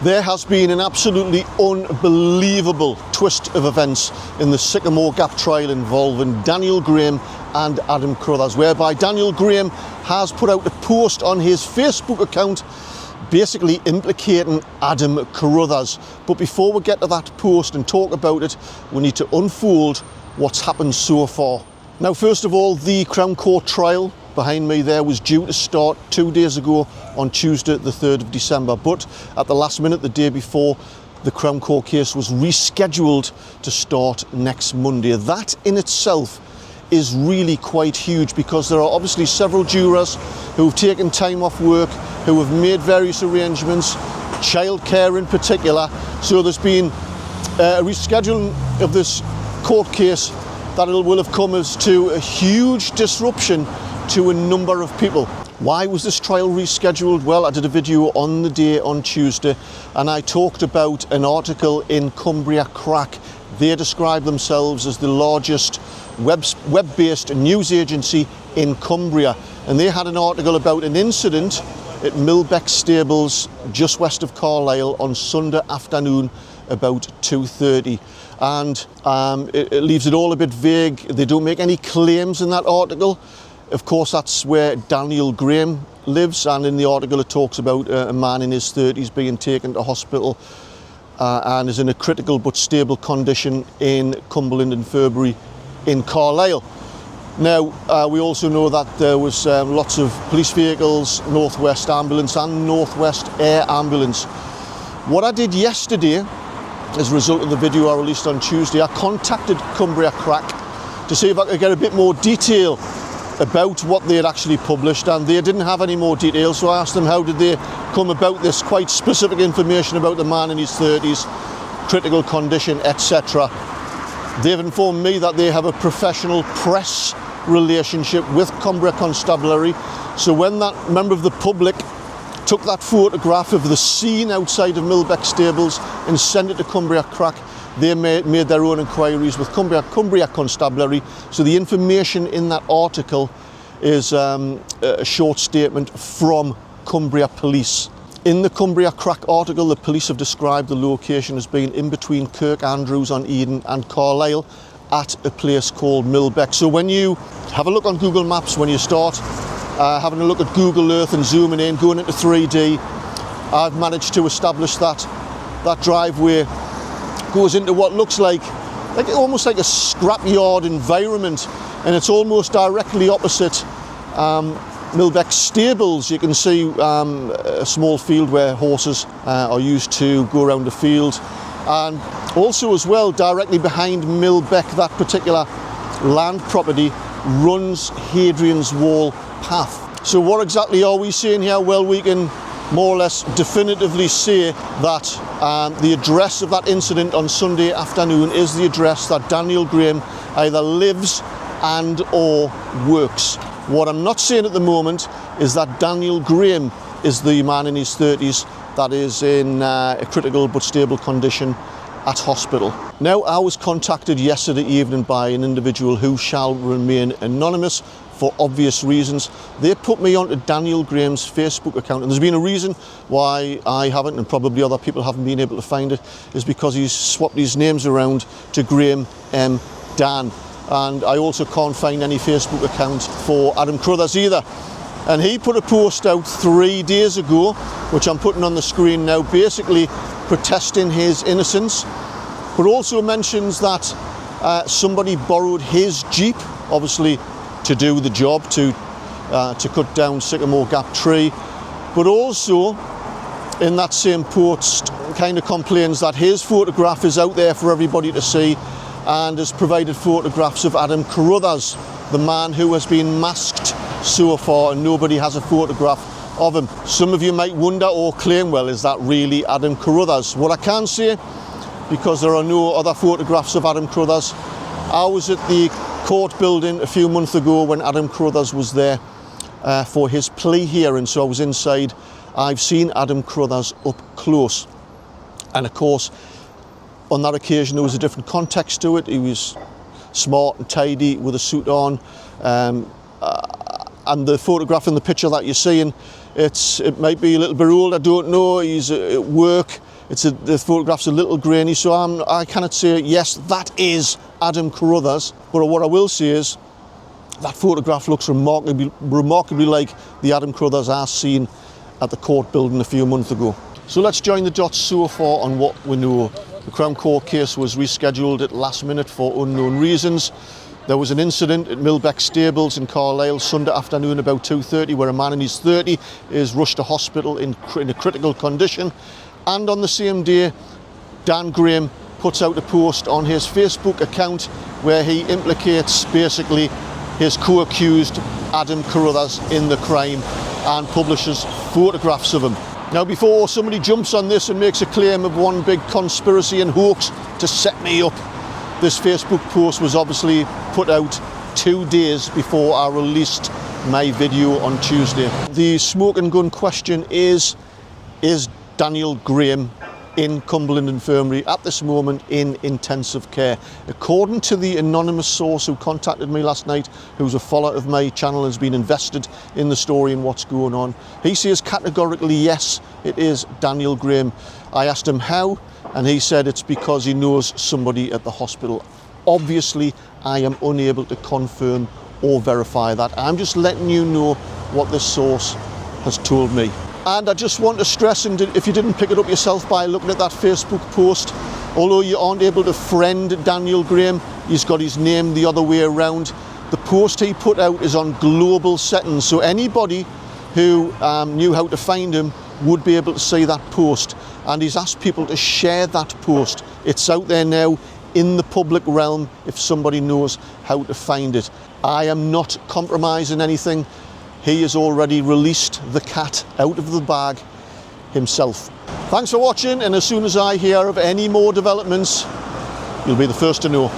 There has been an absolutely unbelievable twist of events in the Sycamore Gap trial involving Daniel Graham and Adam Carruthers, whereby Daniel Graham has put out a post on his Facebook account basically implicating Adam Carruthers. But before we get to that post and talk about it, we need to unfold what's happened so far. Now, first of all, the Crown Court trial behind me there was due to start 2 days ago on Tuesday the 3rd of December, but at the last minute, the day before, the Crown Court case was rescheduled to start next Monday. That in itself is really quite huge, because there are obviously several jurors who have taken time off work, who have made various arrangements, childcare in particular. So there's been a rescheduling of this court case that will have come as to a huge disruption to a number of people. Why was this trial rescheduled? Well, I did a video on the day on Tuesday, and I talked about an article in Cumbria Crack. They describe themselves as the largest web-based news agency in Cumbria, and they had an article about an incident at Millbeck Stables just west of Carlisle on Sunday afternoon about 2:30, and it leaves it all a bit vague. They don't make any claims in that article. Of course, that's where Daniel Graham lives, and in the article it talks about a man in his 30s being taken to hospital and is in a critical but stable condition in Cumberland Infirmary in Carlisle. Now, we also know that there was lots of police vehicles, Northwest Ambulance and Northwest Air Ambulance. What I did yesterday, as a result of the video I released on Tuesday, I contacted Cumbria Crack to see if I could get a bit more detail about what they had actually published, and they didn't have any more details, so I asked them how did they come about this quite specific information about the man in his 30s, critical condition, etc. They've informed me that they have a professional press relationship with Cumbria Constabulary, so when that member of the public took that photograph of the scene outside of Millbeck Stables and sent it to Cumbria Crack, they made their own inquiries with Cumbria Constabulary. So the information in that article is a short statement from Cumbria Police. In the Cumbria Crack article, the police have described the location as being in between Kirk Andrews on Eden and Carlisle at a place called Millbeck. So when you have a look on Google Maps, when you start having a look at Google Earth and zooming in, going into 3D, I've managed to establish that driveway goes into what looks like almost like a scrapyard environment, and it's almost directly opposite Millbeck Stables. You can see a small field where horses are used to go around the field, and also as well directly behind Millbeck, that particular land property, runs Hadrian's Wall path. So what exactly are we saying here? Well, we can more or less definitively say that the address of that incident on Sunday afternoon is the address that Daniel Graham either lives and or works. What I'm not saying at the moment is that Daniel Graham is the man in his 30s that is in a critical but stable condition at hospital. Now, I was contacted yesterday evening by an individual who shall remain anonymous for obvious reasons. They put me onto Daniel Graham's Facebook account, and there's been a reason why I haven't, and probably other people haven't been able to find it, is because he's swapped his names around to Graham M. Dan. And I also can't find any Facebook account for Adam Carruthers either. And he put a post out 3 days ago, which I'm putting on the screen now, basically protesting his innocence, but also mentions that somebody borrowed his Jeep, obviously to do the job, to cut down Sycamore Gap tree, but also in that same post kind of complains that his photograph is out there for everybody to see, and has provided photographs of Adam Carruthers, the man who has been masked so far, and nobody has a photograph of him. Some of you might wonder or claim, well, is that really Adam Carruthers? What I can say, because there are no other photographs of Adam Carruthers, I was at the court building a few months ago when Adam Carruthers was there for his plea hearing, so I was inside. I've seen Adam Carruthers up close, and of course on that occasion there was a different context to it. He was smart and tidy with a suit on, and the photograph in the picture that you're seeing, it might be a little bit old, I don't know. He's at work, the photograph's a little grainy, so I cannot say, yes, that is Adam Carruthers. But what I will say is, that photograph looks remarkably like the Adam Carruthers I seen at the court building a few months ago. So let's join the dots so far on what we know. The Crown Court case was rescheduled at last minute for unknown reasons. There was an incident at Millbeck Stables in Carlisle Sunday afternoon about 2:30 where a man in his 30s is rushed to hospital in a critical condition. And on the same day, Dan Graham puts out a post on his Facebook account where he implicates basically his co-accused Adam Carruthers in the crime and publishes photographs of him. Now, before somebody jumps on this and makes a claim of one big conspiracy and hoax to set me up, this Facebook post was obviously put out 2 days before I released my video on Tuesday. The smoking gun question is Daniel Graham in Cumberland Infirmary at this moment in intensive care? According to the anonymous source who contacted me last night, who's a follower of my channel, has been invested in the story and what's going on, he says categorically yes, it is Daniel Graham. I asked him how, and he said it's because he knows somebody at the hospital. Obviously, I am unable to confirm or verify that. I'm just letting you know what this source has told me. And I just want to stress, and if you didn't pick it up yourself by looking at that Facebook post, although you aren't able to friend Daniel Graham, he's got his name the other way around. The post he put out is on global settings, so anybody who knew how to find him would be able to see that post. And he's asked people to share that post. It's out there now in the public realm if somebody knows how to find it. I am not compromising anything. He has already released the cat out of the bag himself. Thanks for watching, and as soon as I hear of any more developments, you'll be the first to know.